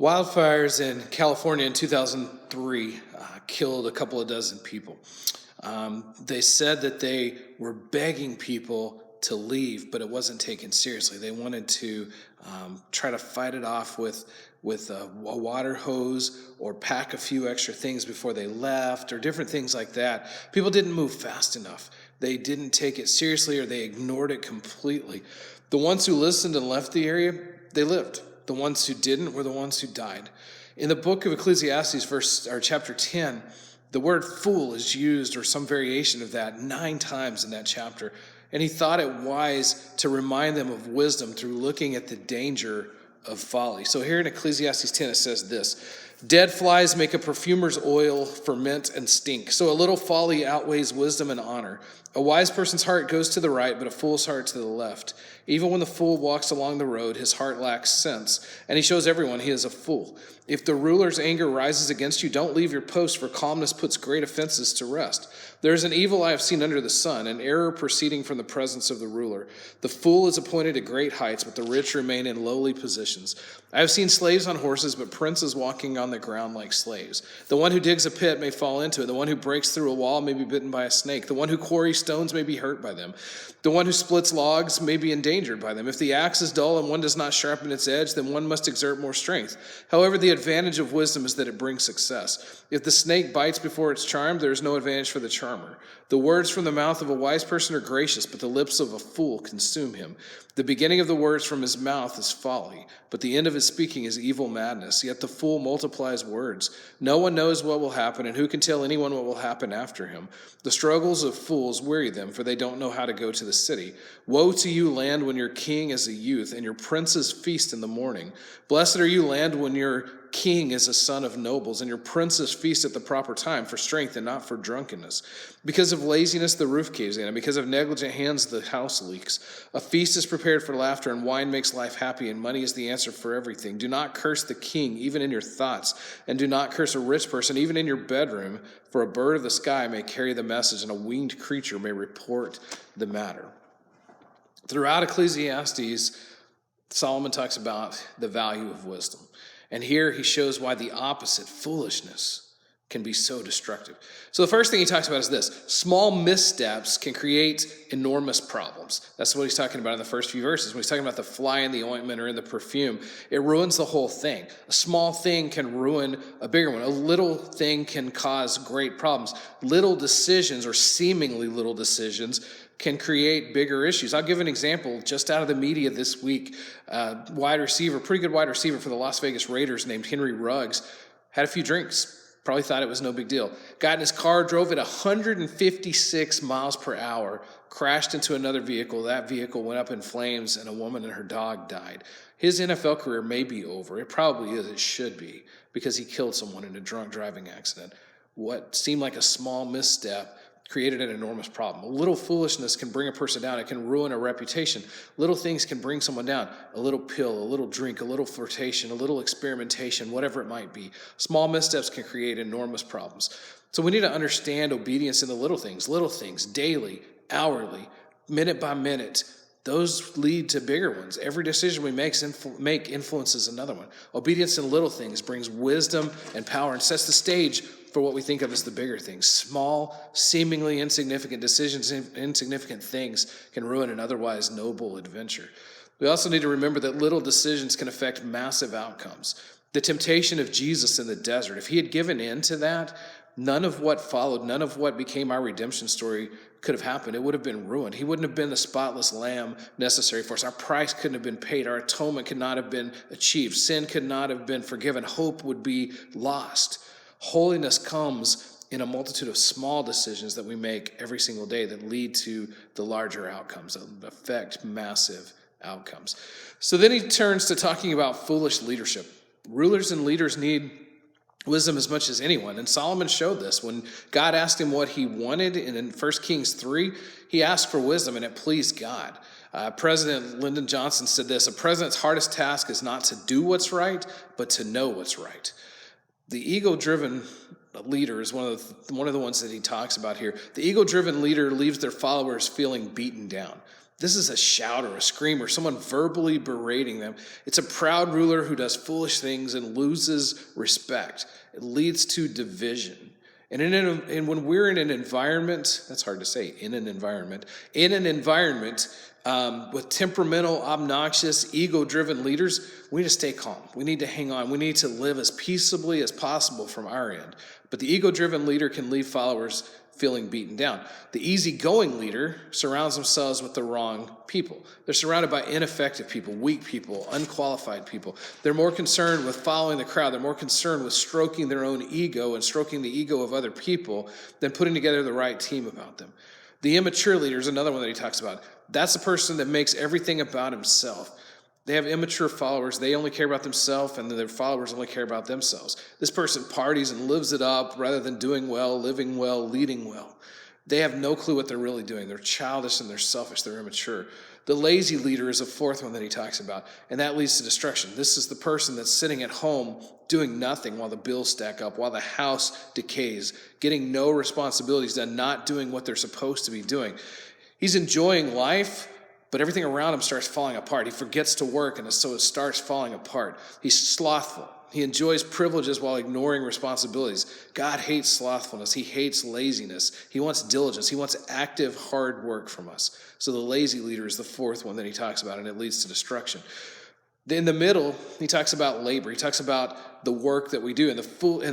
Wildfires in California in 2003 killed a couple of dozen people. They said that they were begging people to leave, but it wasn't taken seriously. They wanted to try to fight it off with a water hose or pack a few extra things before they left or different things like that. People didn't move fast enough. They didn't take it seriously, or they ignored it completely. The ones who listened and left the area, they lived. The ones who didn't were the ones who died. In the book of Ecclesiastes, chapter 10, the word fool is used, or some variation of that, 9 times in that chapter. And he thought it wise to remind them of wisdom through looking at the danger of folly. So here in Ecclesiastes 10, it says this: dead flies make a perfumer's oil ferment and stink. So a little folly outweighs wisdom and honor. A wise person's heart goes to the right, but a fool's heart to the left. Even when the fool walks along the road, his heart lacks sense, and he shows everyone he is a fool. If the ruler's anger rises against you, don't leave your post, for calmness puts great offenses to rest. There is an evil I have seen under the sun, an error proceeding from the presence of the ruler. The fool is appointed to great heights, but the rich remain in lowly positions. I have seen slaves on horses, but princes walking on the ground like slaves. The one who digs a pit may fall into it. The one who breaks through a wall may be bitten by a snake. The one who quarries stones may be hurt by them. The one who splits logs may be endangered by them. If the axe is dull and one does not sharpen its edge, then one must exert more strength. However, the advantage of wisdom is that it brings success. If the snake bites before it's charmed, there is no advantage for the charmer. The words from the mouth of a wise person are gracious, but the lips of a fool consume him. The beginning of the words from his mouth is folly, but the end of his speaking is evil madness. Yet the fool multiplies words. No one knows what will happen, and who can tell anyone what will happen after him? The struggles of fools weary them, for they don't know how to go to the city. Woe to you, land, when your king is a youth, and your princes feast in the morning. Blessed are you, land, when your king is a son of nobles, and your princes feast at the proper time, for strength and not for drunkenness. Because of laziness, the roof caves in, and because of negligent hands, the house leaks. A feast is prepared for laughter, and wine makes life happy, and money is the answer for everything. Do not curse the king, even in your thoughts, and do not curse a rich person, even in your bedroom, for a bird of the sky may carry the message, and a winged creature may report the matter. Throughout Ecclesiastes, Solomon talks about the value of wisdom. And here he shows why the opposite, foolishness, can be so destructive. So the first thing he talks about is this: small missteps can create enormous problems. That's what he's talking about in the first few verses. When he's talking about the fly in the ointment or in the perfume, it ruins the whole thing. A small thing can ruin a bigger one. A little thing can cause great problems. Little decisions, or seemingly little decisions, can create bigger issues. I'll give an example just out of the media this week. Wide receiver, pretty good wide receiver for the Las Vegas Raiders named Henry Ruggs, had a few drinks. Probably thought it was no big deal. Got in his car, drove at 156 miles per hour, crashed into another vehicle. That vehicle went up in flames, and a woman and her dog died. His NFL career may be over. It probably is. It should be, because he killed someone in a drunk driving accident. What seemed like a small misstep created an enormous problem. A little foolishness can bring a person down. It can ruin a reputation. Little things can bring someone down. A little pill, a little drink, a little flirtation, a little experimentation, whatever it might be. Small missteps can create enormous problems. So we need to understand obedience in the little things, daily, hourly, minute by minute. Those lead to bigger ones. Every decision we make influences another one. Obedience in little things brings wisdom and power and sets the stage for what we think of as the bigger things. Small, seemingly insignificant decisions, insignificant things can ruin an otherwise noble adventure. We also need to remember that little decisions can affect massive outcomes. The temptation of Jesus in the desert, if he had given in to that, none of what followed, none of what became our redemption story could have happened. It would have been ruined. He wouldn't have been the spotless lamb necessary for us. Our price couldn't have been paid. Our atonement could not have been achieved. Sin could not have been forgiven. Hope would be lost. Holiness comes in a multitude of small decisions that we make every single day that lead to the larger outcomes, that affect massive outcomes. So then he turns to talking about foolish leadership. Rulers and leaders need wisdom as much as anyone. And Solomon showed this. When God asked him what he wanted, and in 1 Kings 3, he asked for wisdom, and it pleased God. President Lyndon Johnson said this: a president's hardest task is not to do what's right, but to know what's right. The ego-driven leader is one of the ones that he talks about here. The ego-driven leader leaves their followers feeling beaten down. This is a shout or a scream or someone verbally berating them. It's a proud ruler who does foolish things and loses respect. It leads to division. And when we're in an environment, that's hard to say, in an environment with temperamental, obnoxious, ego-driven leaders, we need to stay calm. We need to hang on. We need to live as peaceably as possible from our end. But the ego-driven leader can leave followers feeling beaten down. The easygoing leader surrounds themselves with the wrong people. They're surrounded by ineffective people, weak people, unqualified people. They're more concerned with following the crowd. They're more concerned with stroking their own ego and stroking the ego of other people than putting together the right team about them. The immature leader is another one that he talks about. That's the person that makes everything about himself. They have immature followers. They only care about themselves, and their followers only care about themselves. This person parties and lives it up rather than doing well, living well, leading well. They have no clue what they're really doing. They're childish and they're selfish. They're immature. The lazy leader is a fourth one that he talks about, and that leads to destruction. This is the person that's sitting at home doing nothing while the bills stack up, while the house decays, getting no responsibilities done, not doing what they're supposed to be doing. He's enjoying life, but everything around him starts falling apart. He forgets to work, and so it starts falling apart. He's slothful. He enjoys privileges while ignoring responsibilities. God hates slothfulness. He hates laziness. He wants diligence. He wants active, hard work from us. So the lazy leader is the fourth one that he talks about, and it leads to destruction. In the middle, he talks about labor. He talks about the work that we do, and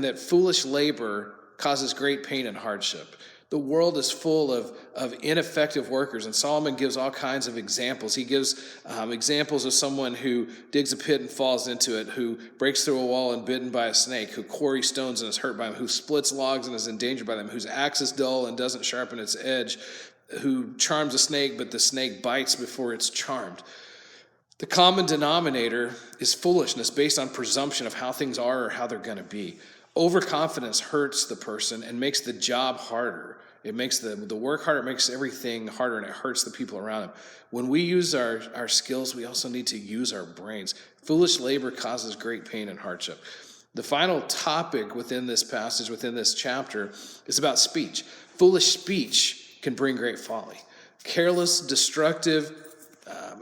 that foolish labor causes great pain and hardship. The world is full of ineffective workers, and Solomon gives all kinds of examples. He gives examples of someone who digs a pit and falls into it, who breaks through a wall and bitten by a snake, who quarries stones and is hurt by them, who splits logs and is endangered by them, whose axe is dull and doesn't sharpen its edge, who charms a snake, but the snake bites before it's charmed. The common denominator is foolishness based on presumption of how things are or how they're going to be. Overconfidence hurts the person and makes the job harder. It makes the work harder, it makes everything harder, and it hurts the people around them. When we use our skills, we also need to use our brains. Foolish labor causes great pain and hardship. The final topic within this passage, within this chapter, is about speech. Foolish speech can bring great folly. Careless, destructive,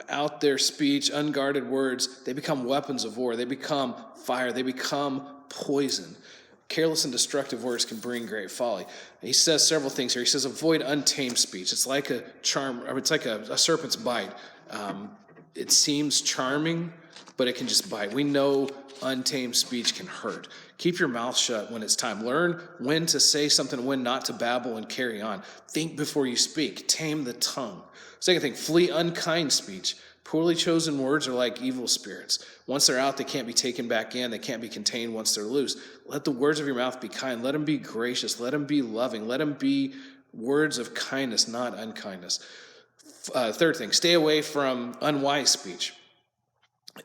out there speech, unguarded words, they become weapons of war. They become fire. They become poison. Careless and destructive words can bring great folly. He says several things here. He says, avoid untamed speech. It's like a serpent's bite. It seems charming, but it can just bite. We know untamed speech can hurt. Keep your mouth shut when it's time. Learn when to say something, when not to babble and carry on. Think before you speak. Tame the tongue. Second thing, flee unkind speech. Poorly chosen words are like evil spirits. Once they're out, they can't be taken back in. They can't be contained once they're loose. Let the words of your mouth be kind. Let them be gracious. Let them be loving. Let them be words of kindness, not unkindness. Third thing, stay away from unwise speech.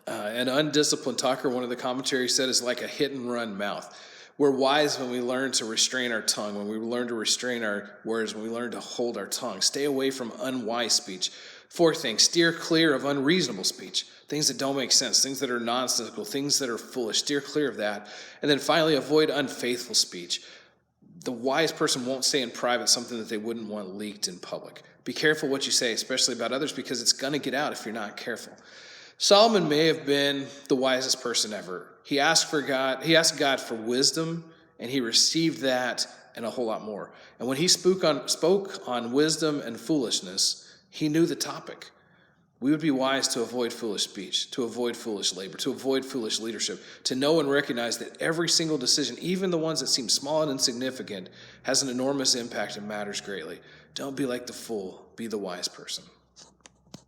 An undisciplined talker, one of the commentaries said, is like a hit-and-run mouth. We're wise when we learn to restrain our tongue, when we learn to restrain our words, when we learn to hold our tongue. Stay away from unwise speech. Fourth thing, steer clear of unreasonable speech, things that don't make sense, things that are nonsensical, things that are foolish. Steer clear of that. And then finally, avoid unfaithful speech. The wise person won't say in private something that they wouldn't want leaked in public. Be careful what you say, especially about others, because it's going to get out if you're not careful. Solomon may have been the wisest person ever. He asked God for wisdom, and he received that and a whole lot more. And when he spoke on wisdom and foolishness, he knew the topic. We would be wise to avoid foolish speech, to avoid foolish labor, to avoid foolish leadership, to know and recognize that every single decision, even the ones that seem small and insignificant, has an enormous impact and matters greatly. Don't be like the fool, be the wise person.